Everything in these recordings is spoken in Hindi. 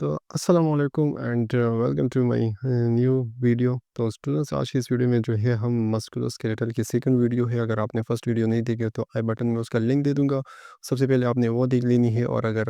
तो अस्सलाम वालेकुम and welcome to my new video. तो स्टूडेंट्स, आज की इस वीडियो में जो है हम मस्कुलोस्केलेटल की सेकंड वीडियो है। अगर आपने फर्स्ट वीडियो नहीं देखी है तो आई बटन में उसका लिंक दे दूंगा। सबसे पहले आपने वो देख लेनी है, और अगर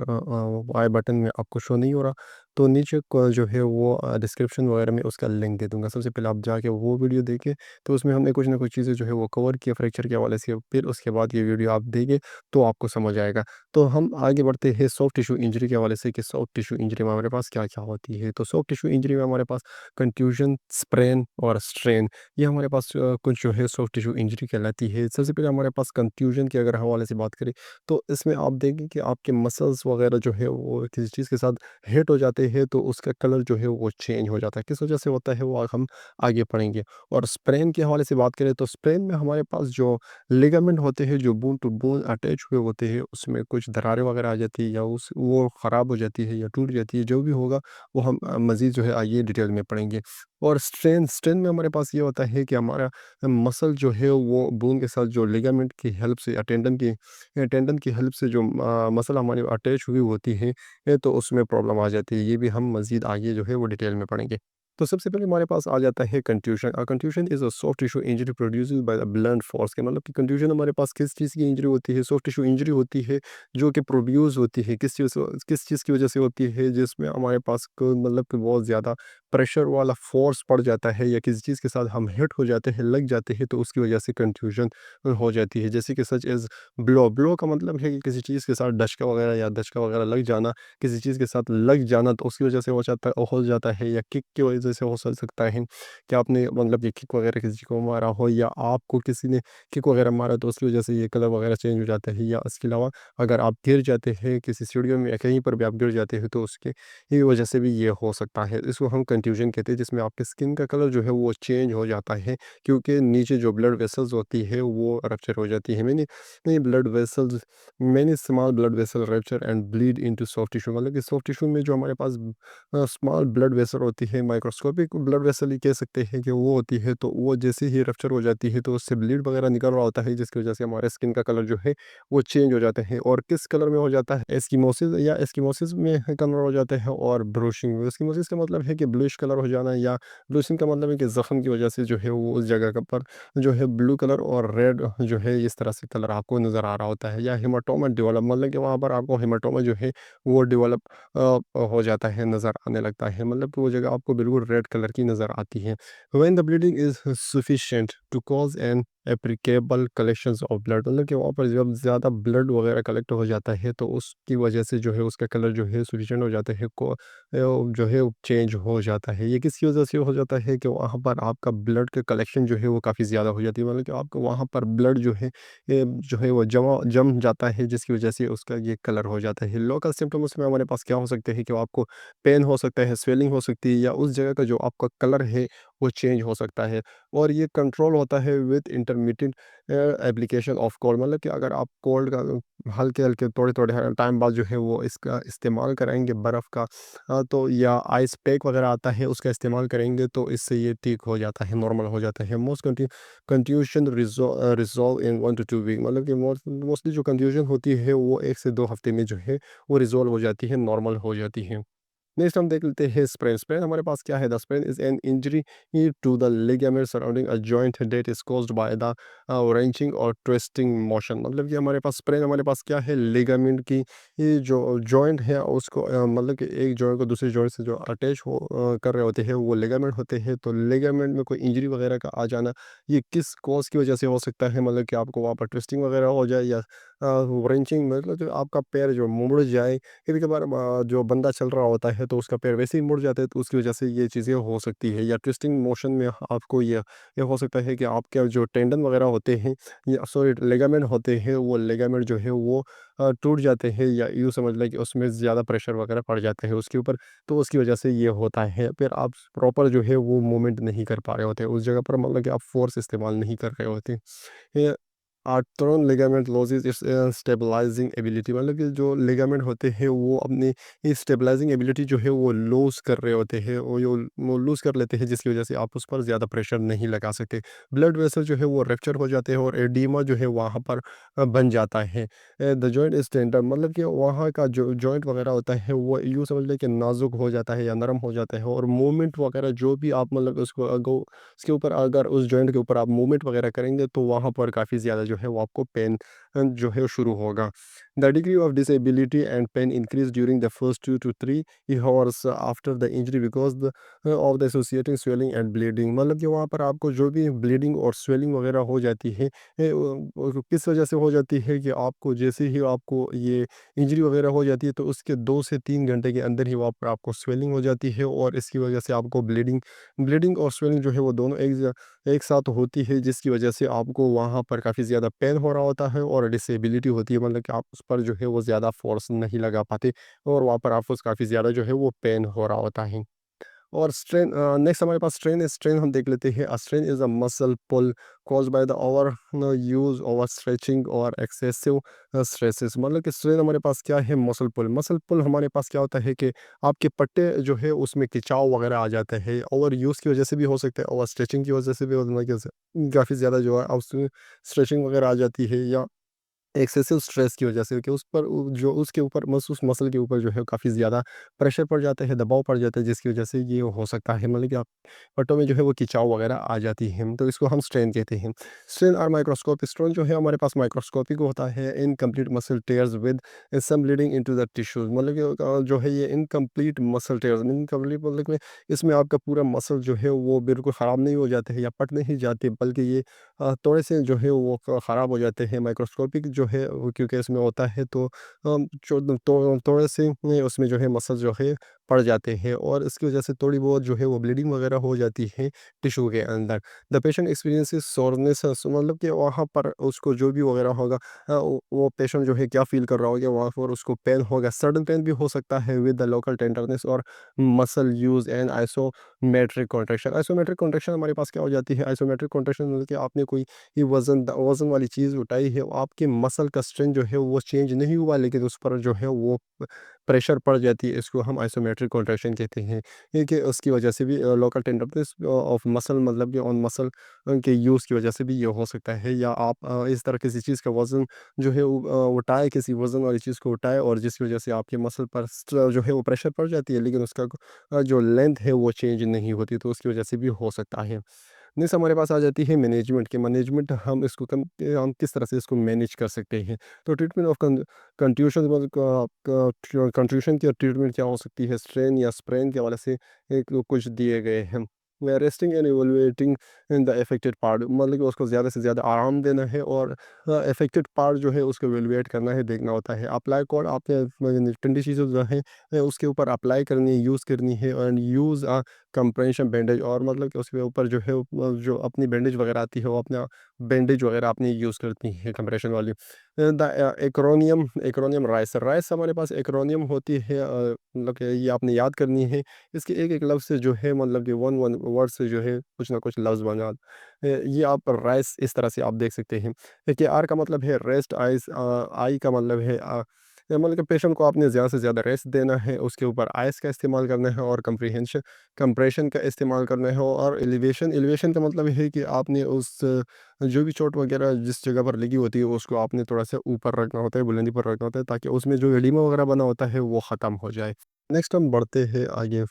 आई बटन में आपको शो नहीं हो रहा तो नीचे जो है वो डिस्क्रिप्शन वगैरह में उसका लिंक दे दूंगा। सबसे पहले आप जाके वो वीडियो देखें। तो उसमें हमने कुछ ना कुछ चीज़ें जो है वो कवर किया फ्रैक्चर के हवाले से। फिर उसके बाद ये वीडियो आप देखें तो आपको समझ आएगा। तो हम आगे बढ़ते हैं सॉफ्ट टिश्यू इंजरी के हवाले से कि सॉफ्ट टिश्यू इंजरी में हमारे पास क्या-क्या होती है। तो सॉफ्ट टिश्यू इंजरी में हमारे पास कंट्यूजन, स्प्रेन और स्ट्रेन, ये हमारे पास कुछ जो है सॉफ्ट टिश्यू इंजरी कहलाती है। सबसे पहले हमारे पास कंट्यूजन के अगर हवाले से बात करें तो इसमें आप देखें कि आपके मसल्स वगैरह जो है वो किसी चीज़ के साथ हिट हो जाते हैं तो उसका कलर जो है वो चेंज हो जाता है। किस वजह से होता है वो हम आगे पढ़ेंगे। और स्प्रेन के हवाले से बात करें तो स्प्रेन में हमारे पास जो लिगामेंट होते हैं जो बोन टू बोन अटैच हुए होते हैं उसमें कुछ दरारें वगैरह आ जाती है या उस वो ख़राब हो जाती है या टूट जाती है, जो भी होगा वो हम मज़ीद जो है आइए डिटेल में पढ़ेंगे। और स्ट्रेन स्ट्रेन में हमारे पास ये होता है कि हमारा मसल जो है वो बोन के साथ जो लिगामेंट की हेल्प से या टेंडन की हेल्प से जो मसल हमारी अटैच हुई होती है, तो उसमें प्रॉब्लम आ जाती है। ये भी हम मज़ीद आगे जो है वो डिटेल में पढ़ेंगे। तो सबसे पहले हमारे पास आ जाता है contusion. Contusion is a soft tissue injury produced by the blunt force के मतलब कि कंट्यूशन हमारे पास किस चीज़ की इंजरी होती है, सॉफ्ट टिश्यू इंजरी होती है जो कि प्रोड्यूस होती है किस चीज़ की वजह से होती है, जिसमें हमारे पास मतलब कि बहुत ज़्यादा प्रेशर वाला फोर्स पड़ जाता है या किसी चीज़ के साथ हम हिट हो जाते हैं, लग जाते हैं, तो उसकी वजह से कंट्यूशन हो जाती है। जैसे कि सच एज ब्लो ब्लो का मतलब है कि किसी चीज़ के साथ डचका वगैरह या दचका वगैरह लग जाना, किसी चीज़ के साथ लग जाना तो उसकी वजह से हो जाता है, या किक की वजह से हो सकता है कि आपने मतलब ये किक वगैरह किसी को मारा हो या आपको किसी ने किक वगैरह मारा तो उसकी वजह से ये कलर वगैरह चेंज हो जाता है। या इसके अलावा अगर आप गिर जाते हैं किसी सीढ़ियों में या कहीं पर भी आप गिर जाते हैं तो उसके ये वजह से भी ये हो सकता है। इसको हम कंफ्यूजन कहते हैं, जिसमें आपके स्किन का कलर जो है वो चेंज हो जाता है क्योंकि नीचे जो ब्लड वेसल्स होती है वो रप्चर हो जाती है। मैंने small blood vessel rupture and bleed into soft tissue, मतलब कि सॉफ्ट टिश्यू में जो हमारे पास स्मॉल ब्लड वेसल होती है, माइक्रोस्कोपिक ब्लड वेसल ही कह सकते हैं कि वो होती है, तो वो जैसे ही रप्चर हो जाती है तो उससे ब्लीड वगैरह निकल रहा होता है, जिसकी वजह से हमारे स्किन का कलर जो है वो चेंज हो जाते हैं। और किस कलर में हो जाता है, एस्किमोसिस में कलर हो जाता है। और ब्रूशिंग, एस्किमोसिस का मतलब है कि ब्लूइश कलर हो जाना, या ब्लूशिंग का मतलब है कि जख्म की वजह से जो है वो उस जगह का पर जो है ब्लू कलर और रेड जो है इस तरह से कलर आपको नज़र आ रहा होता है। या हेमाटोमा डेवलप, मतलब कि वहाँ पर आपको हेमाटोमा जो है वो डेवलप हो जाता है, नज़र आने लगता है, मतलब कि वो जगह आपको बिल्कुल रेड कलर की नज़र आती है। When the bleeding is sufficient to cause an appreciable collections of blood, मतलब कि वहाँ पर जब ज़्यादा ब्लड वगैरह कलेक्ट हो जाता है तो उसकी वजह से जो है उसका कलर जो है सफिशिएंट हो जाता है, जो है चेंज हो जाता है। ये किसकी वजह से हो जाता है कि वहाँ पर आपका ब्लड का कलेक्शन जो है वो काफ़ी ज़्यादा हो जाती है, मतलब कि आपको वहाँ पर ब्लड जो है वो जम जाता है, जिसकी वजह से उसका ये कलर हो जाता है। लोकल सिम्टम्स में हमारे पास क्या हो सकते हैं कि आपको पेन हो सकता है, स्वेलिंग हो सकती है, या उस जगह का जो आपका कलर है वो चेंज हो सकता है। और ये कंट्रोल होता है with intermittent application of cold, मतलब कि अगर आप कोल्ड का हल्के-हल्के थोड़े-थोड़े टाइम बाद जो है वो इसका इस्तेमाल कराएँगे बर्फ़ का, तो या आइस पैक वगैरह आता है उसका इस्तेमाल करेंगे तो इससे ये ठीक हो जाता है, नॉर्मल हो जाता है। Confusion resolve in 1 to 2 week, मतलब कि मोस्टली जो कंफ्यूजन होती है वो 1 से 2 हफ़्ते में जो है वो रिज़ॉल्व हो जाती है, नॉर्मल हो जाती है। नेक्स्ट हम देख लेते हैं स्प्रेन। स्प्रेन हमारे पास क्या है, the sprain is an injury to the ligament surrounding a joint that is caused by the wrenching or twisting motion, मतलब कि हमारे पास स्प्रेन हमारे पास क्या है, लिगामेंट की ये जो जॉइंट है उसको मतलब कि एक जॉइंट को दूसरे जॉइंट से जो अटैच कर रहे होते हैं वो लिगामेंट होते हैं। तो लिगामेंट में कोई इंजरी वगैरह का आ जाना, ये किस कॉज की वजह से हो सकता है, मतलब कि आपको वहाँ पर ट्विस्टिंग वगैरह हो जाए या रेंचिंग, मतलब जो आपका पैर जो मुड़ जाए। कभी-कभार जो बंदा चल रहा होता है तो उसका पैर वैसे ही मुड़ जाता है, तो उसकी वजह से ये चीज़ें हो सकती है। या ट्विस्टिंग मोशन में आपको ये हो सकता है कि आपके जो टेंडन वगैरह होते हैं या सॉरी लिगामेंट होते हैं, वो लिगामेंट जो है वो टूट जाते हैं, या यूँ समझ लें कि उसमें ज़्यादा प्रेशर वगैरह पड़ जाते हैं उसके ऊपर, तो उसकी वजह से ये होता है। फिर आप प्रॉपर जो है वो मूवमेंट नहीं कर पा रहे होते उस जगह पर, मतलब कि आप फ़ोर्स इस्तेमाल नहीं कर रहे होते। A torn ligament loses its stabilising ability, मतलब कि जो लिगामेंट होते हैं वो अपनी स्टेबलाइजिंग एबिलिटी जो है वो लूज कर रहे होते हैं, वो लूज कर लेते हैं, जिसकी वजह से आप उस पर ज़्यादा प्रेशर नहीं लगा सकते। ब्लड वेसल जो है वो रप्चर हो जाते हैं और एडीमा जो है वहाँ पर बन जाता है। द जॉइंट इज टेंडर, मतलब कि वहाँ का जो जॉइंट वगैरह होता है वो यूँ समझ लें कि नाजुक हो जाता है या नरम हो जाता है, और मूवमेंट वगैरह जो भी आप मतलब उसको उसके ऊपर अगर उस जॉइंट के ऊपर आप मूवमेंट वगैरह करेंगे तो वहाँ पर काफ़ी ज़्यादा जो है वो आपको पेन जो है वो शुरू होगा। The degree of disability and pain increase during the first 2 to 3 hours after the injury because of the associating swelling and bleeding, मतलब कि वहाँ पर आपको जो भी ब्लीडिंग और स्वेलिंग वगैरह हो जाती है, किस वजह से हो जाती है कि आपको जैसे ही आपको ये इंजरी वगैरह हो जाती है तो उसके 2 से 3 घंटे के अंदर ही वहाँ पर आपको स्वेलिंग हो जाती है, और इसकी वजह से आपको ब्लीडिंग ब्लीडिंग और स्वेलिंग जो है वो दोनों एक साथ होती है, जिसकी वजह से आपको वहाँ पर काफ़ी ज़्यादा पेन हो रहा होता है और डिसेबिलिटी होती है, मतलब कि आप उस पर जो है वो ज़्यादा फोर्स नहीं लगा पाते, और वहाँ पर आपको काफ़ी ज़्यादा जो है वो पेन हो रहा होता है। और स्ट्रेन, नेक्स्ट हमारे पास स्ट्रेन है। स्ट्रेन हम देख लेते हैं। Strain is a muscle pull cause by the overuse, overstretching or excessive stresses, मतलब कि स्ट्रेन हमारे पास क्या है, मसल पुल। मसल पुल हमारे पास क्या होता है कि आपके पट्टे जो है उसमें खिंचाव वगैरह आ जाता है, ओवर यूज़ की वजह से भी हो सकता है, ओवर स्ट्रेचिंग की वजह से भी काफ़ी ज़्यादा जो है उसमें स्ट्रेचिंग वगैरह आ जाती है, या एक्सेसिव स्ट्रेस की वजह से कि उस पर जो उसके ऊपर उस मसल के ऊपर जो है काफ़ी ज़्यादा प्रेशर पड़ जाता है, दबाव पड़ जाता है, जिसकी वजह से ये हो सकता है, मतलब कि आप पट्टों में जो है वो खिंचाव वगैरह आ जाती है, तो इसको हम स्ट्रेन कहते हैं। स्ट्रेन और माइक्रोस्कोप, स्ट्रेन जो है हमारे पास माइक्रोस्कोपिक होता है, incomplete muscle tears with some bleeding into the tissues, मतलब कि जो है ये इनकम्प्लीट मसल टेयर्स, इनकम्प्लीट मतलब कि इसमें आपका पूरा मसल जो है वो बिल्कुल ख़राब नहीं हो जाते हैं या पट नहीं जाते, बल्कि ये थोड़े से जो है वो ख़राब हो जाते हैं। माइक्रोस्कोपिक जो है वो क्योंकि इसमें होता है तो थोड़े से उसमें जो है मसल जो है पड़ जाते हैं, और इसकी वजह से थोड़ी बहुत जो है वो ब्लीडिंग वगैरह हो जाती है टिश्यू के अंदर। द पेशेंट एक्सपीरियंसेस सोरनेस, मतलब कि वहाँ पर उसको जो भी वगैरह होगा, वो पेशेंट जो है क्या फील कर रहा होगा, वहाँ पर उसको पेन होगा, सडन पेन भी हो सकता है विद द लोकल टेंडरनेस और muscle use and isometric contraction. Isometric contraction हमारे पास क्या हो जाती है, आइसोमेट्रिक कॉन्ट्रैक्शन मतलब कि आपने कोई ये वज़न वाली चीज़ उठाई है, आपके मसल का स्ट्रेंथ जो है वो चेंज नहीं हुआ, लेकिन उस पर जो है वो प्रेशर पड़ जाती है, इसको हम आइसोमेट्रिक कॉन्ट्रैक्शन कहते हैं। ये कि उसकी वजह से भी लोकल टेंडरनेस ऑफ मसल, मतलब कि ऑन मसल के यूज़ की वजह से भी ये हो सकता है, या आप इस तरह किसी चीज़ का वज़न जो है उठाए, किसी वज़न वाली चीज़ को उठाए, और जिसकी वजह से आपके मसल पर जो है वो प्रेशर पड़ जाती है, लेकिन उसका जो लेंथ है वो चेंज नहीं होती, तो उसकी वजह से भी हो सकता है। नेक्स्ट हमारे पास आ जाती है मैनेजमेंट की। मैनेजमेंट हम इसको हम किस तरह से इसको मैनेज कर सकते हैं। तो ट्रीटमेंट ऑफ कंट्यूशन, कंट्यूशन की ट्रीटमेंट क्या हो सकती है, स्ट्रेन या स्प्रेन के हवाले से एक कुछ दिए गए हैं। Resting and elevating in the affected part, मतलब कि उसको ज़्यादा से ज़्यादा आराम देना है, और अफेक्टेड पार्ट जो है उसको इवोल्यूएट करना है, देखना होता है। अप्लाई कोड आपने ठंडी चीज़ें जो है उसके ऊपर अप्लाई करनी है, यूज़ करनी है, एंड यूज़ कंप्रेशन बैंडेज, और मतलब कि उसके ऊपर जो है जो अपनी बैंडेज वगैरह आती है वो अपना बैंडेज वगैरह अपनी यूज़ करती है कंप्रेशन वाली। The acromion, acromion rice, rice हमारे पास एक्रोनियम होती है, मतलब कि ये आपने याद करनी है। इसके एक एक लफ्ज़ से जो है, मतलब कि वन वन वर्ड से जो है कुछ ना कुछ लफ्ज़ बना ये आप राइस इस तरह से आप देख सकते हैं। देखिए आर का मतलब है रेस्ट, आइस आई का मतलब है मतलब कि पेशेंट को आपने ज़्यादा से ज़्यादा रेस्ट देना है, उसके ऊपर आइस का इस्तेमाल करना है, और कंप्रीहेंशन कंप्रेशन का इस्तेमाल करना है, और एलिवेशन, एलिवेशन का मतलब है कि आपने उस जो भी चोट वगैरह जिस जगह पर लगी होती है उसको आपने थोड़ा सा ऊपर रखना होता है, बुलंदी पर रखना होता है, ताकि उसमें जो एडिमा वगैरह बना होता है वो ख़त्म हो जाए। नेक्स्ट हम बढ़ते हैं आगे।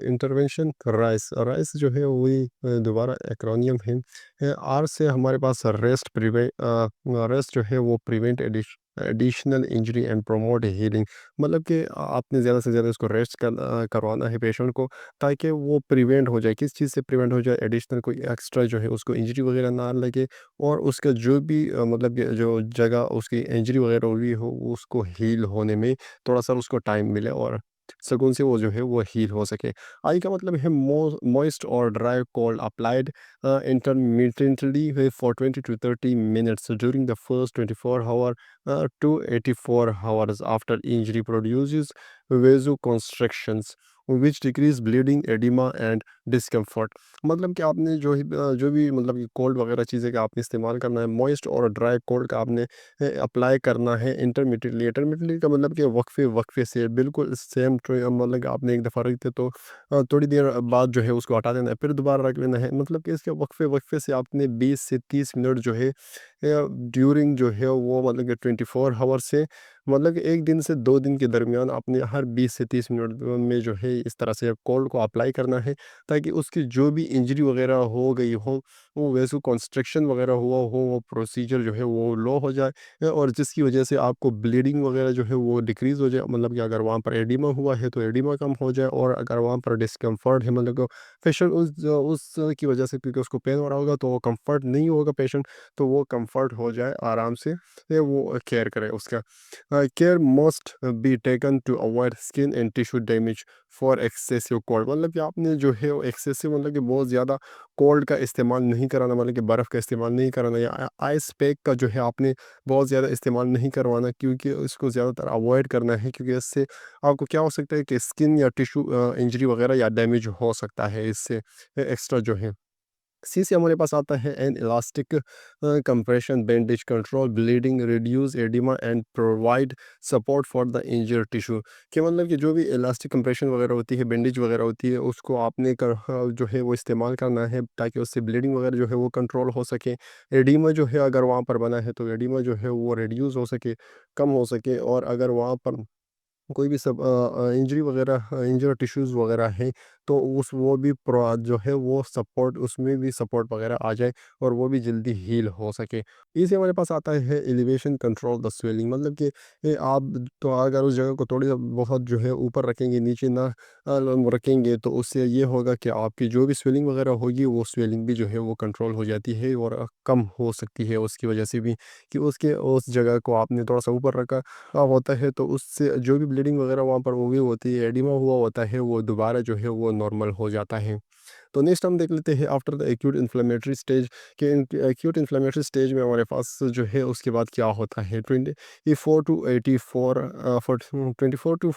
इंटरवेंशन राइस, राइस जो है वही दोबारा एक्रोनियम है। आर से हमारे पास रेस्ट प्रिवेंट, रेस्ट जो है वो prevent additional injury and promote healing, मतलब कि आपने ज़्यादा से ज़्यादा इसको रेस्ट करवाना है पेशेंट को, ताकि वो प्रिवेंट हो जाए, किस चीज़ से प्रिवेंट हो जाए, एडिशनल कोई एक्स्ट्रा जो है उसको इंजरी वगैरह ना लगे, और उसका जो भी मतलब कि जो जगह उसकी इंजरी वगैरह हुई हो उसको हील होने में थोड़ा सा उसको टाइम मिले, और सुकून से वो जो है वो हील हो सके। आई का मतलब है मॉइस्ट और dry cold applied intermittently for 20 to 30 minutes during the first 24 hour to 84 hours after injury produces vasoconstrictions. Which decrease bleeding, oedema and discomfort. मतलब कि आपने जो भी मतलब कि कोल्ड वगैरह चीज़ें का आपने इस्तेमाल करना है, मॉइस्ट और ड्राई कोल्ड का आपने अप्लाई करना है इंटरमीडिएटली। इंटरमीडिएटली का मतलब कि वक्फे वक्फे से बिल्कुल सेम मतलब कि आपने एक दफ़ा रख दिया तो थोड़ी देर बाद जो है उसको हटा देना है, फिर दोबारा रख लेना है। मतलब कि इसके वक्फे वक्फे से आपने 20 से 30 मिनट जो है ड्यूरिंग जो है वो मतलब कि 24 आवर से मतलब कि 1 दिन से 2 दिन के दरमियान आपने हर 20 से 30 मिनट में जो है इस तरह से कोल्ड को अप्लाई करना है, ताकि उसकी जो भी इंजरी वगैरह हो गई हो, वो वैसो कंस्ट्रक्शन वगैरह हुआ हो, वो प्रोसीजर जो है वो लो हो जाए, और जिसकी वजह से आपको ब्लीडिंग वगैरह जो है वो डिक्रीज़ हो जाए। मतलब कि अगर वहाँ पर एडिमा हुआ है तो एडिमा कम हो जाए, और अगर वहाँ पर डिस्कम्फर्ट है मतलब पेशेंट उस की वजह से, क्योंकि उसको पेन हो रहा होगा तो वो कंफर्ट नहीं होगा पेशेंट, तो वो कंफर्ट हो जाए आराम से, वो केयर करे उसका। Care must be taken to avoid skin and tissue damage for excessive cold। मतलब कि आपने जो है वो एक्सेसिव मतलब कि बहुत ज़्यादा कोल्ड का इस्तेमाल नहीं कराना, मतलब कि बर्फ़ का इस्तेमाल नहीं कराना, या आइस पैक का जो है आपने बहुत ज़्यादा इस्तेमाल नहीं करवाना, क्योंकि इसको ज़्यादातर अवॉइड करना है, क्योंकि इससे आपको क्या हो सकता है कि स्किन या टिश्यू इंजरी वगैरह या डैमेज हो सकता है इससे एक्स्ट्रा जो है। सी से हमारे पास आता है N elastic compression bandage control bleeding, reduce oedema and provide support for the injured tissue. कि मतलब कि जो भी इलास्टिक कंप्रेशन वगैरह होती है, बैंडेज वगैरह होती है, उसको आपने जो है वो इस्तेमाल करना है, ताकि उससे ब्लीडिंग वगैरह जो है वो कंट्रोल हो सके। एडिमा जो है अगर वहाँ पर बना है तो एडिमा जो है वो रिड्यूस हो सके, कम हो सके, और अगर वहाँ पर कोई भी सब इंजरी वगैरह इंजर टिश्यूज़ वगैरह हैं, तो उस वो भी जो है वो सपोर्ट, उसमें भी सपोर्ट वगैरह आ जाए, और वो भी जल्दी हील हो सके। इसी हमारे पास आता है एलिवेशन कंट्रोल द स्वेलिंग। मतलब कि आप तो अगर उस जगह को थोड़ी बहुत जो है ऊपर रखेंगे, नीचे ना रखेंगे, तो उससे ये होगा कि आपकी जो भी स्वेलिंग वगैरह होगी, वो स्वेलिंग भी जो है वो कंट्रोल हो जाती है, और कम हो सकती है उसकी वजह से भी, कि उसके उस जगह को आपने थोड़ा सा ऊपर रखा होता है, तो उससे जो भी ब्लीडिंग वगैरह वहाँ पर हुई होती है, एडिमा हुआ होता है, वो दोबारा जो है वो नॉर्मल हो जाता है। तो नेक्स्ट हम देख लेते हैं after the acute inflammatory stage, कि एक्यूट इन्फ्लेमेटरी स्टेज में हमारे पास जो है उसके बाद क्या होता है। 24 टू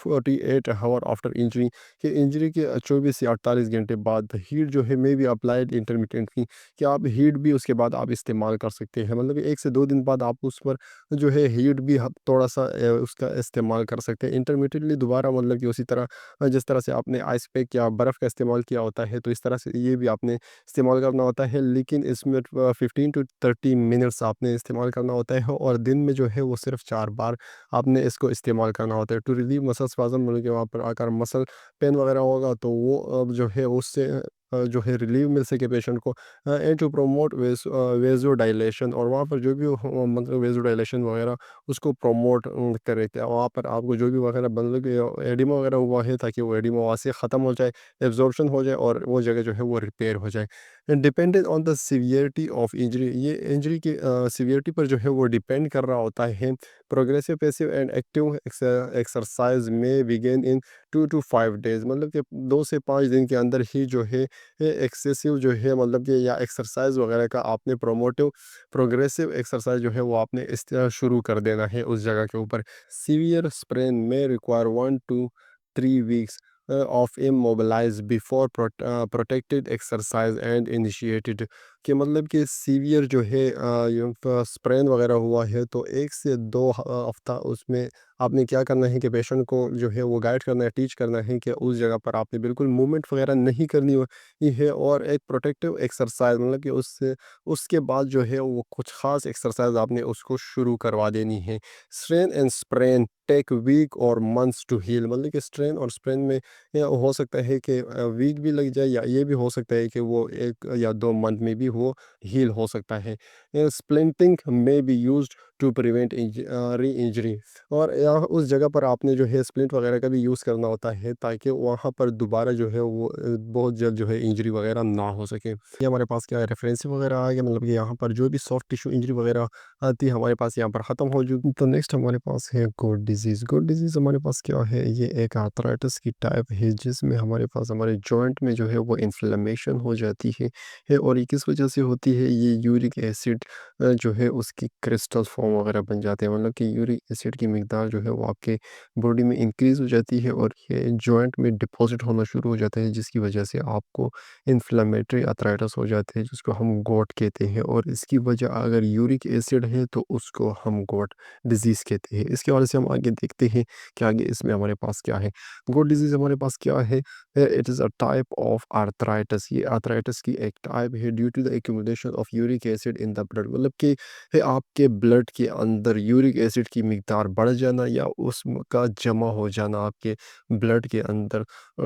48 आवर आफ्टर इंजरी, कि इंजरी के 24 से 48 घंटे बाद हीट जो है मे बी अप्लाइड इंटरमिटेंटली, कि आप हीट भी उसके बाद आप इस्तेमाल कर सकते हैं। मतलब 1 से 2 दिन बाद आप उस पर जो है हीट भी थोड़ा सा उसका इस्तेमाल कर सकते हैं इंटरमीडिएटली दोबारा। मतलब कि उसी तरह जिस तरह से आपने आइस पैक या बर्फ़ का इस्तेमाल किया होता है, तो इस तरह से ये भी आपने इस्तेमाल करना होता है, लेकिन इसमें 15 टू 30 मिनट्स आपने इस्तेमाल करना होता है, और दिन में जो है वो सिर्फ 4 बार आपने इसको इस्तेमाल करना होता है। टू रिलीव मसल स्पाज़म, मतलब कि वहाँ पर अगर मसल पेन वगैरह होगा, तो वो जो है उससे जो है रिलीव मिल सके पेशेंट को, एंड टू प्रोमोट वेजो डायलेशन, और वहाँ पर जो भी मतलब वेजो डायलेशन वगैरह उसको प्रमोट करे, क्या वहाँ पर आपको जो भी वगैरह मतलब कि एडिमा वगैरह हुआ है, ताकि वो एडिमा वहाँ से ख़त्म हो जाए, एब्जॉर्प्शन हो जाए, और वो जगह जो है वो रिपेयर हो जाए। Dependent on the severity of injury, ये इंजरी की सीवियरिटी पर जो है वो डिपेंड कर रहा होता है। Progressive, passive and active exercise में बिगेन इन 2 to 5 डेज, मतलब कि 2 से 5 दिन के अंदर ही जो है एक्सेसिव जो है मतलब कि या एक्सरसाइज वगैरह का आपने प्रोग्रेसिव एक्सरसाइज जो है वो आपने शुरू कर देना है उस जगह के ऊपर। सीवियर स्प्रेन में require 1 to 3 weeks of immobilise before protected exercise and initiated. कि मतलब कि सीवियर जो है स्प्रेन वगैरह हुआ है, तो 1 से 2 हफ्ता उसमें आपने क्या करना है कि पेशेंट को जो है वो गाइड करना है, टीच करना है कि उस जगह पर आपने बिल्कुल मूवमेंट वगैरह नहीं करनी ये है, और एक प्रोटेक्टिव एक्सरसाइज मतलब कि उससे उसके बाद जो है वो कुछ ख़ास एक्सरसाइज आपने उसको शुरू करवा देनी है। Strain and sprain take week or months to heal, मतलब कि स्ट्रेन और स्प्रेन में हो सकता है कि वीक भी लग जाए, या ये भी हो सकता है कि वो 1 या 2 मंथ में भी वो हील हो सकता है। स्प्लिंटिंग में बी यूज टू प्रिवेंट री इंजरी, और यहाँ उस जगह पर आपने जो है स्प्लिंट वगैरह का भी यूज़ करना होता है, ताकि वहाँ पर दोबारा जो है वो बहुत जल्द जो है इंजरी वगैरह ना हो सके। ये हमारे पास क्या है, रेफरेंस वगैरह आ गया, मतलब कि यहाँ पर जो भी सॉफ्ट टिश्यू इंजरी वगैरह आती है हमारे पास यहाँ पर ख़त्म हो चुकी। तो नेक्स्ट हमारे पास है गुड डिजीज़। गुड डिजीज़ हमारे पास क्या है, ये एक आर्थराइटिस की टाइप है, जिसमें हमारे पास हमारे जॉइंट में जो है वो इन्फ्लेमेशन हो जाती है, और ये किस वजह से होती है, ये यूरिक एसिड जो है उसकी क्रिस्टल फॉर्म वगैरह बन जाते हैं, मतलब कि यूरिक एसिड की मिकदार जो है वो आपके बॉडी में इंक्रीज़ हो जाती है और ये जॉइंट में डिपॉज़िट होना शुरू हो जाता है, जिसकी वजह से आपको इन्फ्लेमेटरी अर्थराइटिस हो जाते हैं, जिसको हम गॉट कहते हैं। और इसकी वजह अगर यूरिक एसिड है तो उसको हम गॉट डिज़ीज़ कहते हैं। इसके हवाले से हम आगे देखते हैं कि आगे इसमें हमारे पास क्या है। गॉट डिज़ीज़ हमारे पास क्या है? It is a type of arthritis. ये अर्थराइटिस की एक टाइप है due to the accumulation of uric acid in the blood, मतलब कि आपके ब्लड के अंदर यूरिक एसिड की मिकदार बढ़ जाना या उसका जमा हो जाना आपके ब्लड के अंदर।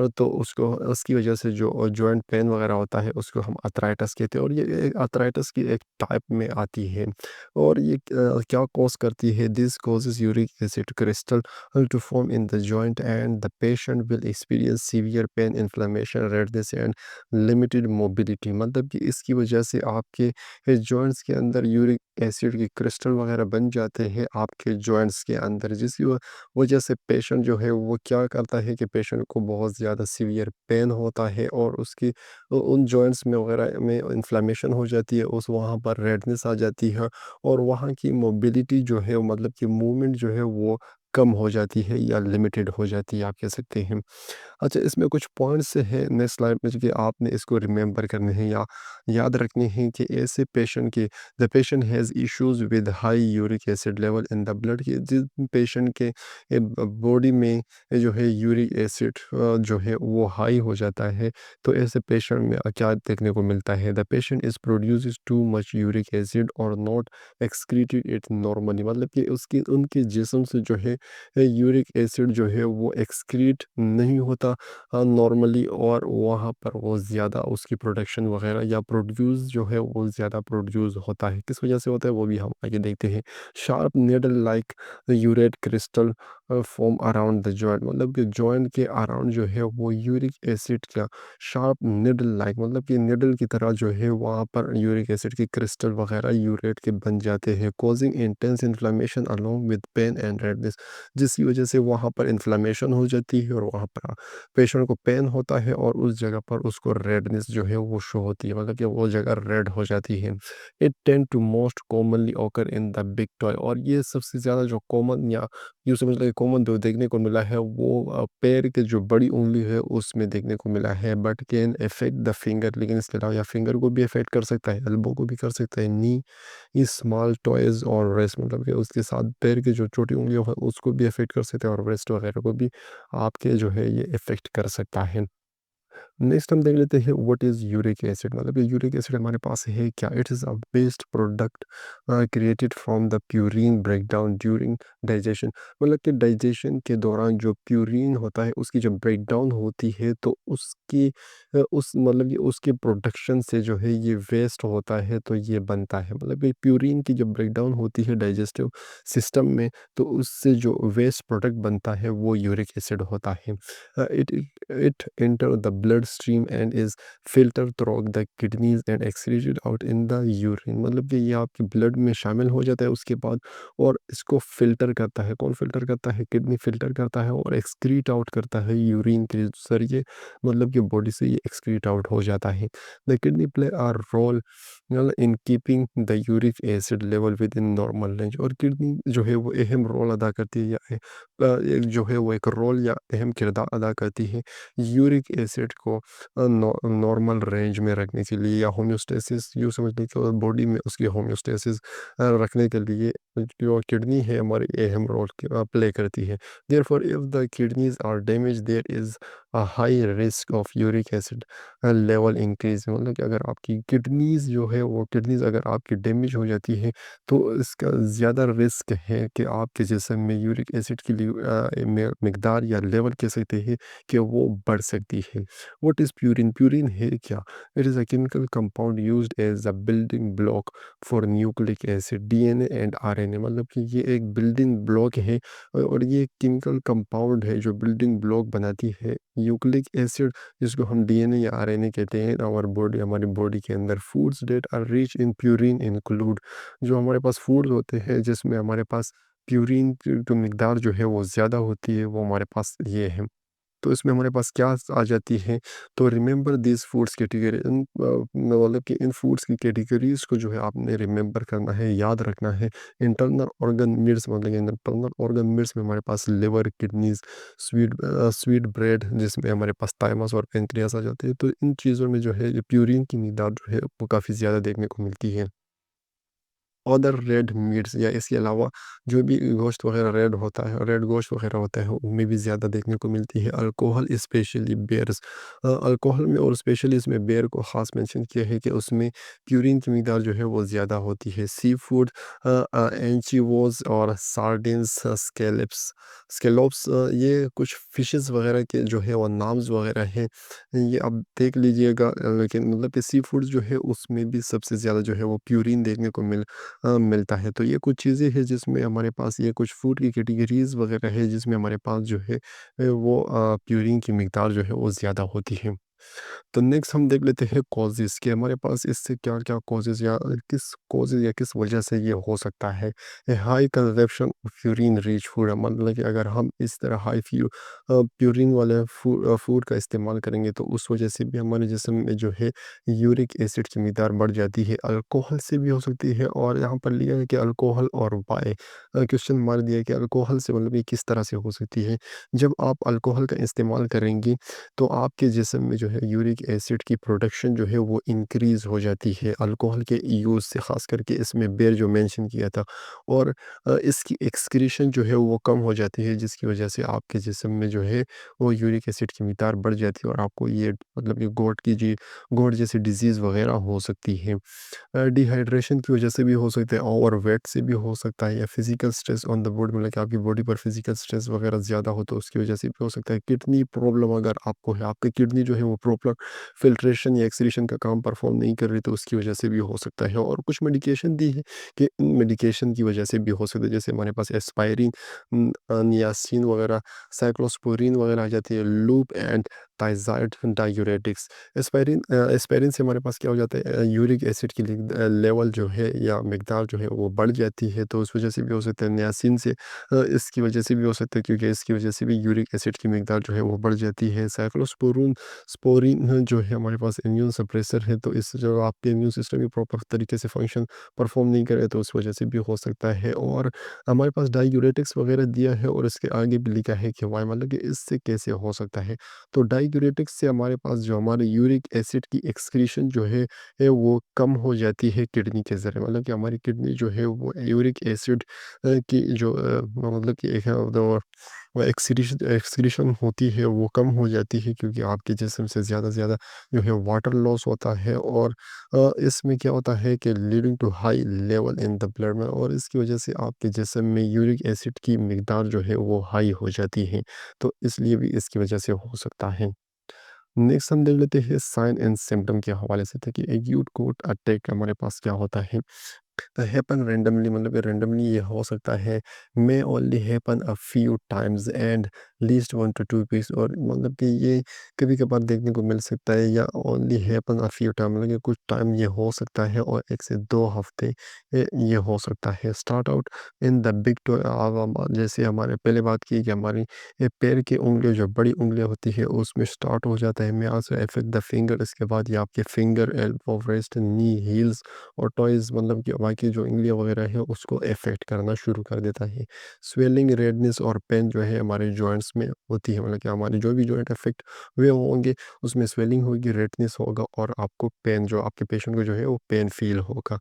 तो उसको उसकी वजह से जो जॉइंट पेन वगैरह होता है उसको हम अर्थराइटिस कहते हैं, और ये अर्थराइटिस की एक टाइप में आती है। और ये क्या कॉज करती है? This causes uric acid crystal to form in the joint, and the patient will experience severe pain, inflammation, redness and limited mobility। मतलब कि इसकी वजह से आपके जॉइंट्स के अंदर यूरिक एसिड के क्रिस्टल वगैरह बन जाते हैं आपके जॉइंट्स के अंदर, जिसकी वजह से पेशेंट जो है वो क्या करता है कि पेशेंट को बहुत ज़्यादा सीवियर पेन होता है और उसकी उन जॉइंट्स में वगैरह में इन्फ्लेमेशन हो जाती है, उस वहाँ पर रेडनेस आ जाती है और वहाँ की मोबिलिटी जो है, मतलब कि मूवमेंट जो है वो कम हो जाती है या लिमिटेड हो जाती है, आप कह सकते हैं। अच्छा, इसमें कुछ पॉइंट्स हैं नेक्स्ट स्लाइड में जो कि आपने इसको रिमेंबर करने हैं या याद रखने हैं कि ऐसे पेशेंट के the patient has issues with high uric acid level in the blood, कि जिस पेशेंट के बॉडी में जो है यूरिक एसिड जो है वो हाई हो जाता है, तो ऐसे पेशेंट में क्या देखने को मिलता है? The patient is produce too much uric acid और नॉट एक्सक्रीटेड इट नॉर्मली, मतलब कि उसकी उनके जिस्म से जो है यूरिक एसिड जो है वो एक्सक्रीट नहीं होता नॉर्मली, और वहाँ पर वो ज़्यादा उसकी प्रोडक्शन वगैरह या प्रोड्यूस जो है वो ज़्यादा प्रोड्यूस होता है। किस वजह से होता है वो भी हम आगे देखते हैं। Sharp needle like urate crystal form around the joint, मतलब कि जॉइंट के अराउंड जो है वो यूरिक एसिड का शार्प निडल लाइक, मतलब कि निडल की तरह जो है वहाँ पर यूरिक एसिड के क्रिस्टल वगैरह यूरेट के बन जाते हैं, causing intense inflammation along with pain and redness, जिसकी वजह से वहाँ पर इन्फ्लेमेशन हो जाती है और वहाँ पर पेशेंट को पेन होता है और उस जगह पर उसको रेडनेस जो है वो शो होती है, मतलब कि वो जगह रेड हो जाती है। It tend to most commonly occur in the big toe, और ये सबसे ज़्यादा जो कॉमन या यूँ समझ लो कॉमन जो देखने को मिला है वो पैर के जो बड़ी उंगली है उसमें देखने को मिला है, but can affect the finger, लेकिन इसके अलावा या फिंगर को भी अफेक्ट कर सकता है, एल्बो को भी कर सकता है, नी, स्मॉल टॉयज और रेस्ट, मतलब कि उसके साथ पैर की जो छोटी उंगलियां हैं उसको भी अफेक्ट कर सकते हैं और रेस्ट वगैरह को भी आपके जो है ये इफेक्ट कर सकता है। नेक्स्ट हम देख लेते हैं व्हाट इज़ यूरिक एसिड, मतलब ये यूरिक एसिड हमारे पास है क्या? It is a waste product created from the purine breakdown during digestion, मतलब कि डाइजेशन के दौरान जो प्यूरिन होता है उसकी जब ब्रेकडाउन होती है तो उसकी उस मतलब कि उसके प्रोडक्शन से जो है ये वेस्ट होता है तो ये बनता है, मतलब कि प्यूरिन की जब ब्रेकडाउन होती है डाइजेस्टिव सिस्टम में तो उससे जो वेस्ट प्रोडक्ट बनता है वो यूरिक एसिड होता है। It enter the bloodstream and is filtered through the kidneys and excreted out in the urine, मतलब कि ये आपके ब्लड में शामिल हो जाता है उसके बाद और इसको फिल्टर करता है। कौन फिल्टर करता है? किडनी फिल्टर करता है और एक्सक्रीट आउट करता है यूरिन के जरिए, मतलब कि बॉडी से ये एक्सक्रीट आउट हो जाता है। The kidney play a role in keeping the uric acid level within normal range, और किडनी जो है वो अहम रोल अदा करती है या एक जो है वो एक रोल या अहम किरदार अदा करती है यूरिक एसिड को नॉर्मल रेंज में रखने के लिए या होम्योस्टेसिस यूँ समझ लें कि बॉडी में उसकी होम्योस्टेसिस रखने के लिए जो किडनी है हमारी अहम रोल प्ले करती है। Therefore if the kidneys are damage there is a high risk of uric acid level increase, मतलब कि अगर आपकी किडनीज जो है वो किडनीज अगर आपकी डैमेज हो जाती है तो इसका ज़्यादा रिस्क है कि आपके जिस्म में यूरिक एसिड की मिकदार या लेवल कह सकते हैं कि वो बढ़ सकती है। What is purine? प्यूरिन है क्या? It is a chemical compound used as a building block for nucleic acid, DNA and RNA, मतलब कि ये एक बिल्डिंग ब्लॉक है और ये केमिकल कंपाउंड है जो बिल्डिंग ब्लॉक बनाती है न्यूक्लिक एसिड, जिसको हम डीएनए या आरएनए कहते हैं। आवर बॉडी हमारी बॉडी के अंदर foods that are rich in purine include, जो हमारे पास फूड्स होते हैं जिसमें हमारे पास प्यूरिन की जो मिकदार जो है वो ज़्यादा होती है वो हमारे पास ये है। तो इसमें हमारे पास क्या आ जाती है, तो रिमेंबर दिस फूड्स कैटेगरी, मतलब कि इन फूड्स की कैटेगरीज को जो है आपने रिमेंबर करना है, याद रखना है। इंटरनल ऑर्गन मीट्स, मतलब कि इंटरनल ऑर्गन मीट्स में हमारे पास लिवर, किडनीज, स्वीट ब्रेड, जिसमें हमारे पास थाइमस और पेंक्रियास आ जाते हैं। तो इन चीज़ों में जो है प्यूरिन की मिकदार जो है वो काफ़ी ज़्यादा देखने को मिलती है। अदर रेड मीट्स, या इसके अलावा जो भी गोश्त वगैरह रेड होता है, रेड गोश्त वगैरह होता है, उनमें भी ज़्यादा देखने को मिलती है। अल्कोहल स्पेशली बेयर्स, अल्कोहल में और स्पेशली इसमें बेयर को ख़ास मेंशन किया है कि उसमें प्यूरिन की मिकदार जो है वो ज़्यादा होती है। सी फूड, एंचीवोज और सार्डिन्स, स्केलोप्स, ये कुछ फिशेस वगैरह के जो है वो नाम्स वगैरह हैं, ये आप देख लीजिएगा। लेकिन मतलब कि सी फूड्स जो है उसमें भी सबसे ज़्यादा जो है वो प्यूरिन देखने को मिलता है। तो ये कुछ चीज़ें हैं जिसमें हमारे पास, ये कुछ फूड की कैटेगरीज़ वगैरह है जिसमें हमारे पास जो है वो प्यूरिन की मिकदार जो है वो ज़्यादा होती है। तो नेक्स्ट हम देख लेते हैं कॉजेज़, कि हमारे पास इससे क्या-क्या कॉजेज़, या किस कॉजेज़ या किस वजह से ये हो सकता है। High consumption of urine rich food, मतलब कि अगर हम इस तरह प्यूरिन वाले फूड का इस्तेमाल करेंगे तो उस वजह से भी हमारे जिस्म में जो है यूरिक एसिड की मिकदार बढ़ जाती है। अल्कोहल से भी हो सकती है, और यहाँ पर लिया है कि अल्कोहल और वाई, क्वेश्चन मार दिया है कि अल्कोहल से मतलब ये किस तरह से हो सकती है। जब आप अल्कोहल का इस्तेमाल करेंगे तो आपके जिस्म में जो है यूरिक एसिड की प्रोडक्शन जो है वो इंक्रीज़ हो जाती है अल्कोहल के यूज़ से, ख़ास करके इसमें बेर जो मेंशन किया था। और इसकी एक्सक्रीशन जो है वो कम हो जाती है, जिसकी वजह से आपके जिस्म में जो है वो यूरिक एसिड की मिकदार बढ़ जाती है, और आपको ये मतलब कि गोट जैसी डिज़ीज़ वगैरह हो सकती है। डिहाइड्रेशन की वजह से भी हो सकता है, ओवरवेट से भी हो सकता है, या physical stress on the body, मतलब कि आपकी बॉडी पर फिजिकल स्ट्रेस वगैरह ज़्यादा हो तो उसकी वजह से भी हो सकता है। किडनी प्रॉब्लम अगर आपको है, आपकी किडनी जो है वो प्रॉपर फिल्ट्रेशन या एक्सक्रीशन का काम परफॉर्म नहीं कर रही, तो उसकी वजह से भी हो सकता है। और कुछ मेडिकेशन दी है कि इन मेडिकेशन की वजह से भी हो सकता है, जैसे हमारे पास एस्पायरिन, नियासिन वगैरह, साइक्लोस्पोरिन वगैरह आ जाती है, लूप एंड थायज़ाइड डायूरेटिक्स। एस्पायरिन से हमारे पास क्या हो जाता है, यूरिक एसिड की लेवल जो है या मिकदार जो है वो बढ़ जाती है, तो उस वजह से भी हो सकता है। नियासिन से इसकी वजह से भी हो सकता है, क्योंकि इसकी वजह से भी यूरिक एसिड की मिकदार जो है वो बढ़ जाती है। साइक्लोस्पोरिन स्पोरिन जो है हमारे पास इम्यून सप्रेसर है, तो इससे जो आपके इम्यून सिस्टम भी प्रॉपर तरीके से फंक्शन परफॉर्म नहीं करे, तो उस वजह से भी हो सकता है। और हमारे पास डायूरेटिक्स वगैरह दिया है, और इसके आगे भी लिखा है कि वाई, मतलब कि इससे कैसे हो सकता है। तो डाययूरेटिक्स से हमारे पास जो हमारे यूरिक एसिड की एक्सक्रीशन जो वो कम हो जाती है किडनी के ज़रिए, मतलब कि हमारी किडनी जो है वो यूरिक एसिड की जो मतलब कि एक है वो एक्सक्रीशन होती है वो कम हो जाती है, क्योंकि आपके जिस्म से ज़्यादा से ज़्यादा जो है वाटर लॉस होता है। और इसमें क्या होता है कि leading to high level in the blood में, और इसकी वजह से आपके जिस्म में यूरिक एसिड की मिकदार जो है वो हाई हो जाती है, तो इसलिए भी इसकी वजह से हो सकता है। नेक्स्ट हम देख लेते हैं साइन एंड सिम्टम के हवाले से, था कि एक्यूट कोट अटैक हमारे पास क्या होता है। हैपन रैंडमली, मतलब कि रैंडमली ये हो सकता है। May only happen a few times and least 1 to 2 weeks, और मतलब कि ये कभी कभार देखने को मिल सकता है, या only happen a few time, मतलब कि कुछ टाइम ये हो सकता है, और 1 से 2 हफ्ते ये हो सकता है। Start out in the big toe, जैसे हमारे पहले बात की कि हमारी ये पैर की उंगलियां, जो बड़ी उंगलियां होती है उसमें स्टार्ट हो जाता है। May also affect the finger, इसके बाद ये आपके फिंगर, एल्बो, रेस्ट, नी, हील्स और टॉयज़, मतलब कि बाकी जो उंगलियाँ वगैरह है उसको अफेक्ट करना शुरू कर देता है। स्वेलिंग, रेडनेस और पेन जो है हमारे जॉइंट्स में होती है, मतलब कि हमारे जो भी जॉइंट अफेक्ट हुए होंगे उसमें स्वेलिंग होगी, रेडनेस होगा, और आपको पेन, जो आपके पेशेंट को जो है वो पेन फील होगा।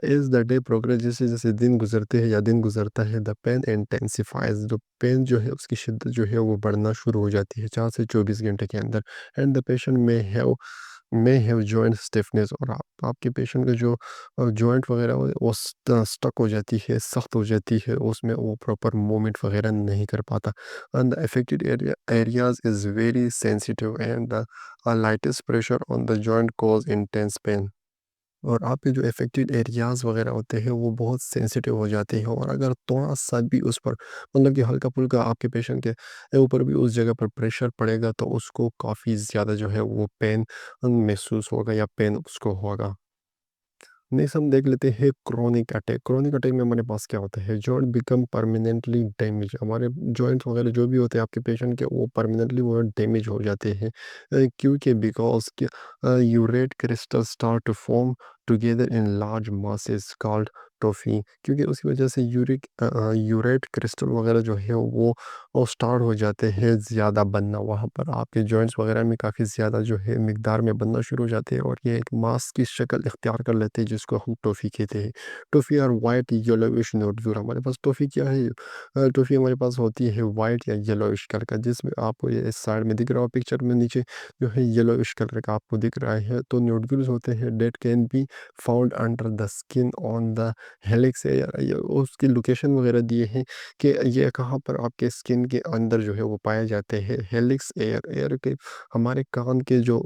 एज द डे प्रोग्रेस, जैसे जैसे दिन गुजरते हैं या दिन गुजरता है, द पेन इंटेंसिफाइज, जो पेन जो है उसकी शिद्दत जो है वो बढ़ना शुरू हो जाती है 4 से 24 घंटे के अंदर। एंड द पेशेंट में हैव जॉइंट स्टिफनेस, और आपके पेशेंट का जो जॉइंट वगैरह वो स्टक हो जाती है, सख्त हो जाती है, उसमें वो प्रॉपर मूवमेंट वगैरह नहीं कर पाता। And the affected areas is very sensitive, and the lightest pressure on the joint cause intense pen, और आपके जो अफेक्टेड एरियाज़ वगैरह होते हैं वो बहुत सेंसिटिव हो जाते हैं, और अगर थोड़ा-सा भी उस पर, मतलब कि हल्का-फुल्का आपके पेशेंट के ऊपर भी उस जगह पर प्रेशर पड़ेगा, तो उसको काफ़ी ज़्यादा जो है वो पेन महसूस होगा, या पेन उसको होगा। नेक्स्ट हम देख लेते हैं क्रोनिक अटैक। क्रोनिक अटैक में हमारे पास क्या होता है, जॉइंट बिकम परमानेंटली डैमेज। हमारे जॉइंट्स वगैरह जो भी होते हैं आपके पेशेंट के, वो परमानेंटली वो डैमेज हो जाते हैं। क्योंकि because urate crystal start to form together in large masses called tophi. क्योंकि उसकी वजह से यूरेट क्रिस्टल वगैरह जो है वो स्टार्ट हो जाते हैं ज़्यादा बनना, वहाँ पर आपके जॉइंट्स वगैरह में काफ़ी ज़्यादा जो है मिकदार में बनना शुरू हो जाते हैं, और ये एक मास की शक्ल इख्तियार कर लेते हैं जिसको हम टॉफ़ी कहते हैं। टॉफ़ी और वाइट येलोइश नोडुल, हमारे पास टॉफ़ी क्या है, टॉफ़ी हमारे पास होती है वाइट या येलोइश कलर का, जिसमें आपको ये इस साइड में दिख रहा हो पिक्चर में नीचे जो है येलोइश कलर का आपको दिख रहा है। तो नोडुल्स होते हैं date can be found under the skin on the helix है, या उसकी लोकेशन वगैरह दिए हैं कि ये कहाँ पर आपके स्किन के अंदर जो है वो पाए जाते हैं। हेलिक्स एयर, एयर के हमारे कान के जो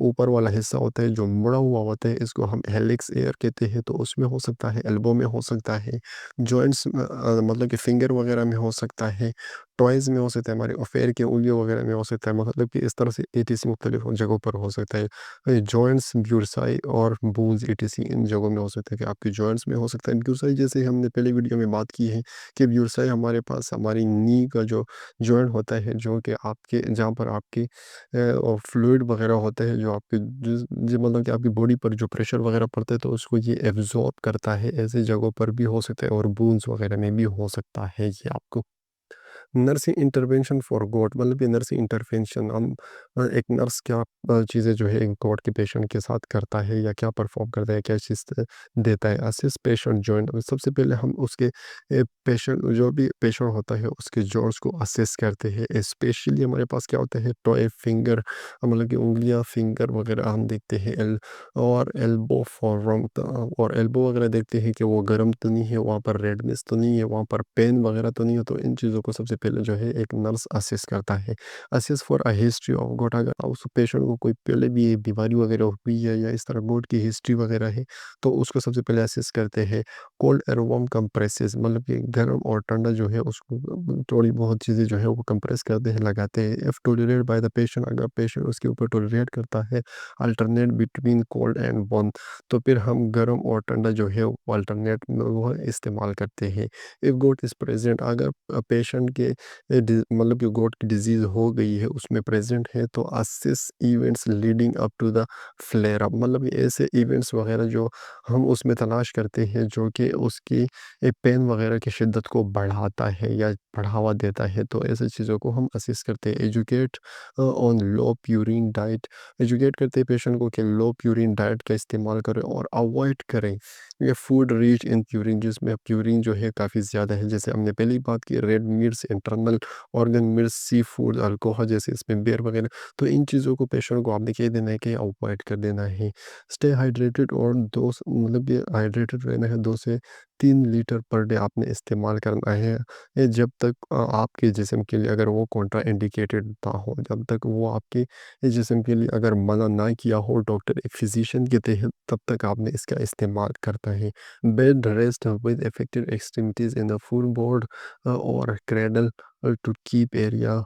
ऊपर वाला हिस्सा होता है जो मुड़ा हुआ होता है, इसको हम हेलिक्स एयर कहते हैं। तो उसमें हो सकता है, एल्बो में हो सकता है, जॉइंट्स मतलब कि फिंगर वगैरह में हो सकता है, टॉयज़ में हो सकता है, हमारे अफेयर के उंगलियों वगैरह में हो सकता है, मतलब कि इस तरह से एटीसी मुख्तलिफ जगहों पर हो सकता है। जॉइंट्स ब्यूरसाई और बोन्स एटीसी इन जगहों में हो सकता है कि आपके जॉइंट्स में हो सकता है। ब्यूरसाई जैसे हमने पहले वीडियो में बात की है कि ब्यूरसाई हमारे पास हमारी नी का जो जॉइंट होता है, जो कि आपके जहाँ पर आपके फ्लूइड वगैरह होता है, जो आपके मतलब कि आपकी बॉडी पर जो प्रेशर वगैरह पड़ता है तो उसको ये एब्जॉर्ब करता है। ऐसे जगहों पर भी हो सकता है, और बोन्स वगैरह में भी हो सकता है ये आपको। नर्सिंग इंटरवेंशन फॉर गोट, मतलब ये नर्सिंग इंटरवेंशन हम एक नर्स क्या चीज़ें जो है एक गोट के पेशेंट के साथ करता है या क्या परफॉर्म करता है, क्या चीज़ देता है। असिस्ट पेशेंट जॉइंट, सबसे पहले हम उसके पेशेंट जो भी पेशेंट होता है उसके जॉइंट्स को असिस्ट करते हैं। स्पेशली हमारे पास क्या होता है, टॉय फिंगर, मतलब कि उंगलियां फिंगर वगैरह हम देखते हैं। और एल्बो फॉरम, और एल्बो वगैरह देखते हैं कि वो गर्म तो नहीं है, वहाँ पर रेडनेस तो नहीं है, वहाँ पर पेन वगैरह तो नहीं है। तो इन चीज़ों को सबसे पहले जो है एक नर्स असेस करता है। Assess for a history of gout, अगर उस पेशेंट को कोई पहले भी ये बीमारी वगैरह हुई है या इस तरह गोट की हिस्ट्री वगैरह है, तो उसको सबसे पहले असेस करते हैं। कोल्ड एयर वार्म कंप्रेसेस, मतलब कि गर्म और ठंडा जो है उसको थोड़ी बहुत चीज़ें जो है वो कंप्रेस करते हैं, लगाते हैं। If tolerate by the patient, अगर पेशेंट उसके ऊपर टॉलरेट करता है, alternate between cold and warm, तो फिर हम गर्म और ठंडा जो है वो अल्टरनेट वो इस्तेमाल करते हैं। इफ़ गोट इज़ प्रेजेंट, अगर पेशेंट के मतलब कि गोट की डिजीज़ हो गई है उसमें प्रेजेंट है, तो assess events leading up to the flare up, मतलब ये ऐसे इवेंट्स वगैरह जो हम उसमें तलाश करते हैं जो कि उसकी पेन वगैरह की शिद्दत को बढ़ाता है या बढ़ावा देता है, तो ऐसी चीज़ों को हम असिस्ट करते हैं। Educate on low purine diet, educate करते हैं पेशेंट को कि लो प्यूरिन डाइट का इस्तेमाल करें और अवॉइड करें ये फूड रिच इन प्यूरिन, जिसमें प्यूरिन जो है काफ़ी ज़्यादा है। जैसे हमने पहले ही बात की, red meats, internal organ meats, sea food, alcohol जैसे इसमें बियर वगैरह, तो इन चीज़ों को पेशेंट को आपने कह देना है कि अवॉइड कर देना है। स्टे हाइड्रेटेड, और मतलब ये हाइड्रेटेड रहना है, 2 से 3 लीटर पर डे आपने इस्तेमाल करना है। ये जब तक आपके जिस्म के लिए अगर वो कॉन्ट्रा इंडिकेटेड ना हो, जब तक वो आपके इस जिस्म के लिए अगर मना ना किया हो डॉक्टर एक फिजिशियन के तहत, तब तक आपने इसका इस्तेमाल करता है। Bed rest with effective extremities in the foot board और cradle to keep area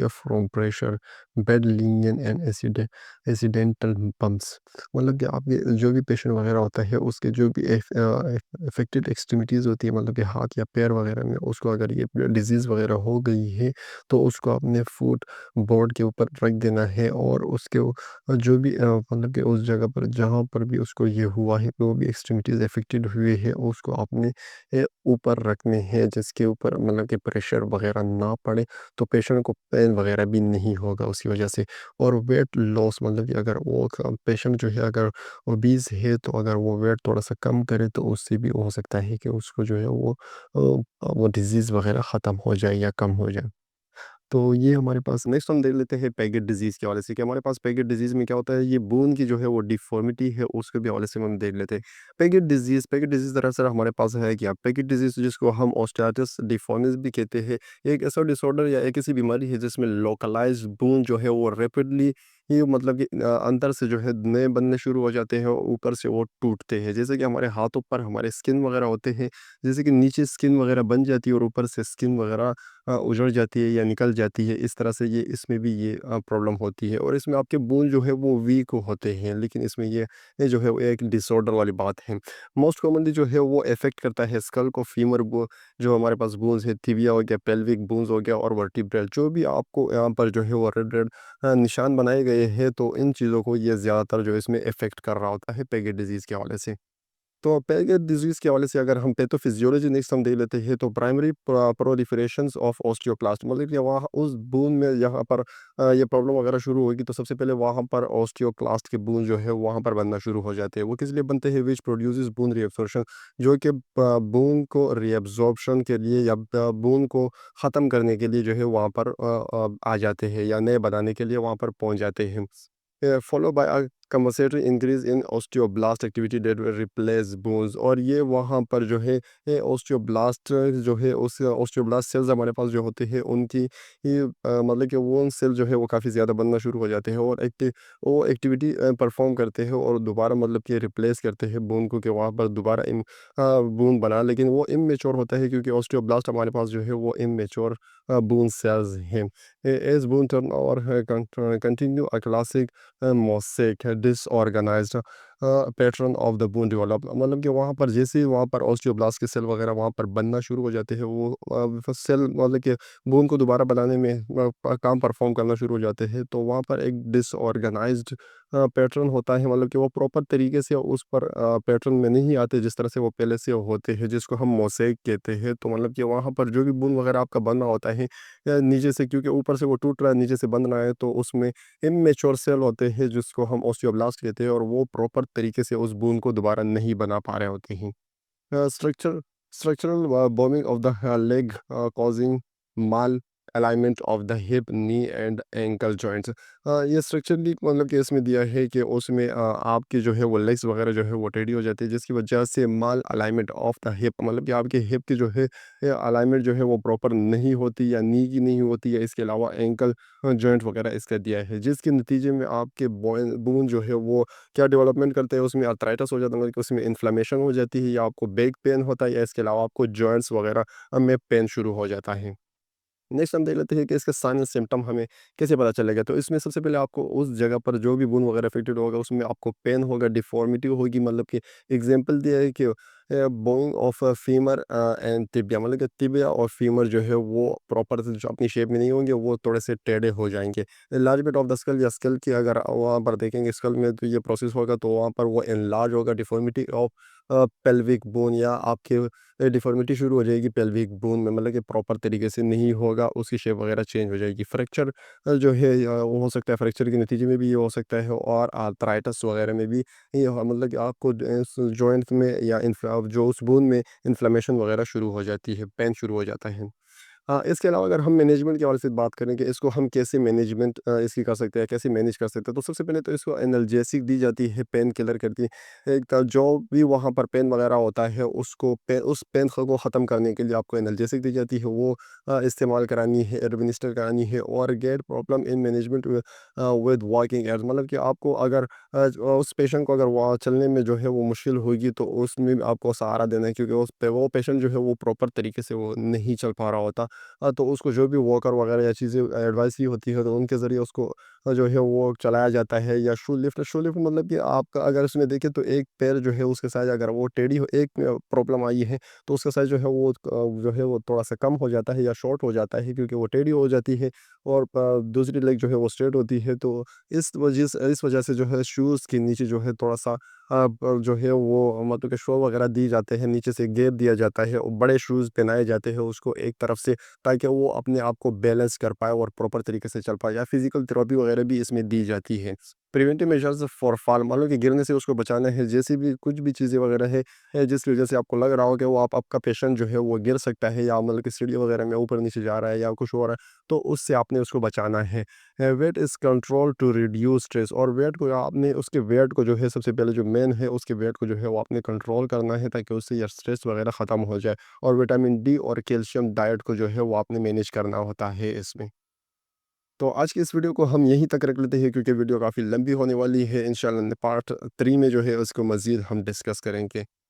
from pressure, bed linen and accidental bumps, मतलब कि आपके जो भी पेशेंट वगैरह होता है उसके जो भी इफेक्टेड एक्सट्रीमिटीज़ होती है, मतलब कि हाथ या पैर वगैरह में, उसको अगर ये डिजीज़ वगैरह हो गई है तो उसको अपने फुट बोर्ड के ऊपर रख देना है, और उसके जो भी मतलब कि उस जगह पर जहाँ पर भी उसको ये हुआ है, जो भी एक्सट्रीमिटीज़ अफेक्टेड हुए हैं, उसको अपने ऊपर रखने हैं, जिसके ऊपर मतलब कि प्रेशर वगैरह ना पड़े, तो पेशेंट को पेन वगैरह भी नहीं होगा उसकी वजह से। और वेट लॉस, मतलब कि अगर वो पेशेंट जो है अगर ओबीज़ है, तो अगर वो वेट थोड़ा-सा कम करे तो उससे भी हो सकता है कि उसको जो है वो डिज़ीज़ वगैरह ख़त्म हो जाए या कम हो जाए। तो ये हमारे पास नेक्स्ट हम देख लेते हैं पैगेट डिज़ीज़ के हवाले से कि हमारे पास पैगेट डिज़ीज़ में क्या होता है, ये बोन की जो है वो डिफ़ॉर्मिटी है, उसके भी हवाले से हम देख लेते हैं। पैगेट डिज़ीज़ दरअसल हमारे पास है क्या? पैगेट डिज़ीज़ जिसको हम ओस्टियाटिस डिफॉर्मिस भी कहते हैं, एक ऐसा डिसऑर्डर या एक ऐसी बीमारी है जिसमें लोकलाइज़्ड बोन जो है वो रैपिडली ये मतलब कि अंदर से जो है नए बनने शुरू हो जाते हैं और ऊपर से वो टूटते हैं। जैसे कि हमारे हाथों पर हमारे स्किन वगैरह होते हैं, जैसे कि नीचे स्किन वगैरह बन जाती है और ऊपर से स्किन वगैरह उजड़ जाती है या निकल जाती है। इस तरह से ये इसमें भी ये प्रॉब्लम होती है और इसमें आपके बोन जो है वो वीक होते हैं, लेकिन इसमें ये जो है वो एक डिसऑर्डर वाली बात है। मोस्ट कॉमनली जो है वो अफेक्ट करता है स्कल को, फीमर बो जो हमारे पास बोन्स है, तिबिया हो गया, पेल्विक बोन्स हो गया और वर्टिब्रल, जो भी आपको यहाँ पर जो है वो रेड रेड निशान बनाए गए हैं, तो इन चीज़ों को ये ज़्यादातर जो है इसमें इफ़ेक्ट कर रहा होता है पैगेट डिज़ीज़ के हवाले से। तो पैगेट डिज़ीज़ के हवाले से अगर हम पैथोफिज़ियोलॉजी नेक्स्ट हम देख लेते हैं, तो प्राइमरी प्रोलिफरेशंस ऑफ ऑस्टियोक्लास्ट, मतलब कि वहाँ उस बून में यहाँ पर ये प्रॉब्लम वगैरह शुरू होगी, तो सबसे पहले वहाँ पर ऑस्टियोक्लास्ट के बून जो है वहाँ पर बनना शुरू हो जाते हैं। वो किस लिए बनते हैं? विच प्रोड्यूसेस बून रीअब्सॉर्प्शन, जो कि बून को रीअब्सॉर्प्शन के लिए या बून को ख़त्म करने के लिए जो है वहाँ पर आ जाते हैं या नए बनाने के लिए वहाँ पर पहुँच जाते हैं। Followed by a compensatory increase in osteoblast activity that will replace bones, और ये वहाँ पर जो है ये ओस्टियोब्लास्ट जो है उस ओस्टियोब्लास्ट सेल्स हमारे पास जो होते हैं उनकी मतलब कि वो सेल जो है वो काफ़ी ज़्यादा बनना शुरू हो जाते हैं और वो एक्टिविटी परफॉर्म करते हैं और दोबारा मतलब कि रिप्लेस करते हैं बोन को, कि वहाँ पर दोबारा बोन बना, लेकिन वो इमेच्योर होता है क्योंकि ओस्टियोब्लास्ट हमारे पास जो है वो इमेच्योर बोन सेल्स हैं। एज बोन टर्न और कंटिन्यू अ क्लासिक mosaic है disorganized pattern of the bone develop, मतलब कि वहाँ पर जैसे ही वहाँ पर ऑस्टियोब्लास्ट के सेल वगैरह वहाँ पर बनना शुरू हो जाते हैं, वो सेल मतलब कि बोन को दोबारा बनाने में काम परफॉर्म करना शुरू हो जाते हैं, तो वहाँ पर एक डिसऑर्गेनाइज्ड पैटर्न होता है, मतलब कि वो प्रॉपर तरीके से उस पर पैटर्न में नहीं आते जिस तरह से वो पहले से होते हैं, जिसको हम मोसेक कहते हैं। तो मतलब कि वहाँ पर जो भी बोन वगैरह आपका बन रहा होता है या नीचे से, क्योंकि ऊपर से वो टूट रहा है नीचे से बन रहा है, तो उसमें इमेच्योर सेल होते हैं जिसको हम ओस्टियोब्लास्ट कहते हैं और वो प्रॉपर तरीके से उस बून को दोबारा नहीं बना पा रहे होते हैं। Structural bombing of the leg causing mal alignment of the hip, knee and ankle joints। ये स्ट्रक्चरली मतलब कि इसमें दिया है कि उसमें आपके जो है वो लेग्स वगैरह जो है वो टेढ़ी हो जाती है, जिसकी वजह से माल अलाइनमेंट ऑफ द हिप, मतलब कि आपके हिप की जो है अलाइनमेंट जो है वो प्रॉपर नहीं होती या नी की नहीं होती है। इसके अलावा एंकल जॉइंट वगैरह इसका दिया है, जिसके नतीजे में आपके बोन जो है वो क्या डेवलपमेंट करते हैं, उसमें अर्थराइटिस हो जाता है, मतलब कि उसमें इन्फ्लेमेशन हो जाती है या आपको बैक पेन होता है या इसके अलावा आपको जॉइंट्स वगैरह में पेन शुरू हो जाता है। नेक्स्ट हम देख लेते हैं कि इसके साइन एंड सिम्टम हमें कैसे पता चलेगा। तो इसमें सबसे पहले आपको उस जगह पर जो भी बोन वगैरह अफेक्टेड होगा उसमें आपको पेन होगा, डिफॉर्मिटी होगी, मतलब कि एग्जांपल दिया है कि Boeing of femur and tibia, मतलब कि टिबिया और फीमर जो है वो प्रॉपर जो अपनी शेप में नहीं होंगे, वो थोड़े से टेढ़े हो जाएंगे। Large bit of the skull या स्कल की अगर वहाँ पर देखेंगे स्कल में, तो ये प्रोसेस होगा तो वहाँ पर वो एनलार्ज होगा। डिफॉर्मिटी ऑफ पेल्विक बोन, या आपके डिफॉर्मिटी शुरू हो जाएगी पेल्विक बोन में, मतलब कि प्रॉपर तरीके से नहीं होगा, उसकी शेप वगैरह चेंज हो जाएगी। फ्रैक्चर जो है वो हो सकता है, फ्रैक्चर के नतीजे में भी ये हो सकता है और आर्थराइटिस वगैरह में भी ये मतलब कि आपको जॉइंट्स में या जो उस बोन में इन्फ्लेमेशन वगैरह शुरू हो जाती है, पेन शुरू हो जाता है। हाँ, इसके अलावा अगर हम मैनेजमेंट के हवाले से बात करें कि इसको हम कैसे मैनेजमेंट इसकी कर सकते हैं, कैसे मैनेज कर सकते हैं, तो सबसे पहले तो इसको एनाल्जेसिक दी जाती है, पेन किलर करके। एक तो जो भी वहाँ पर पेन वगैरह होता है उसको उस पेन को ख़त्म करने के लिए आपको एनाल्जेसिक दी जाती है, वो इस्तेमाल करानी है, एडमिनिस्टर करानी है। और get problem in management with walking aids, मतलब कि आपको अगर उस पेशेंट को अगर वहाँ चलने में जो है वो मुश्किल होगी, तो उसमें भी आपको सहारा देना है, क्योंकि उस पे वो पेशेंट जो है वो प्रॉपर तरीके से वो नहीं चल पा रहा होता। तो उसको जो भी वॉकर वगैरह या चीज़ें एडवाइस की होती है, तो उनके ज़रिए उसको जो है वो चलाया जाता है। या शू लिफ्ट मतलब कि आपका अगर उसमें देखें तो एक पैर जो है उसके साइज़ अगर वो टेढ़ी हो, एक प्रॉब्लम आई है, तो उसका साइज़ जो है वो जो है वो थोड़ा-सा कम हो जाता है या शॉर्ट हो जाता है, क्योंकि वो टेढ़ी हो जाती है और दूसरी लेग जो है वो स्ट्रेट होती है। तो इस वजह से जो है शूज़ के नीचे जो है थोड़ा-सा जो है वो मतलब कि शो वगैरह दी जाते हैं, नीचे से घेर दिया जाता है और बड़े शूज़ पहनाए जाते हैं उसको एक तरफ से, ताकि वो अपने आप को बैलेंस कर पाए और प्रॉपर तरीके से चल पाए। या फिजिकल थेरेपी वगैरह भी इसमें दी जाती है। प्रिवेंटिव मेजर्स फॉर फॉल, मतलब कि गिरने से उसको बचाना है, जैसे भी कुछ भी चीज़ें वगैरह है जिसकी वजह से आपको लग रहा हो कि वो आपका पेशेंट जो है वो गिर सकता है या मतलब कि सीढ़ी वगैरह में ऊपर नीचे जा रहा है या कुछ हो रहा है, तो उससे आपने उसको बचाना है। Weight is control to reduce stress, और वेट को आपने उसके वेट को जो है सबसे पहले जो मेन है उसके वेट को जो है वो आपने कंट्रोल करना है, ताकि उससे या स्ट्रेस वगैरह ख़त्म हो जाए। और विटामिन डी और कैल्शियम डाइट को जो है वो आपने मैनेज करना होता है इसमें। तो आज की इस वीडियो को हम यहीं तक रख लेते हैं क्योंकि वीडियो काफ़ी लंबी होने वाली है। इंशाल्लाह पार्ट 3 में जो है उसको मज़ीद हम डिस्कस करेंगे।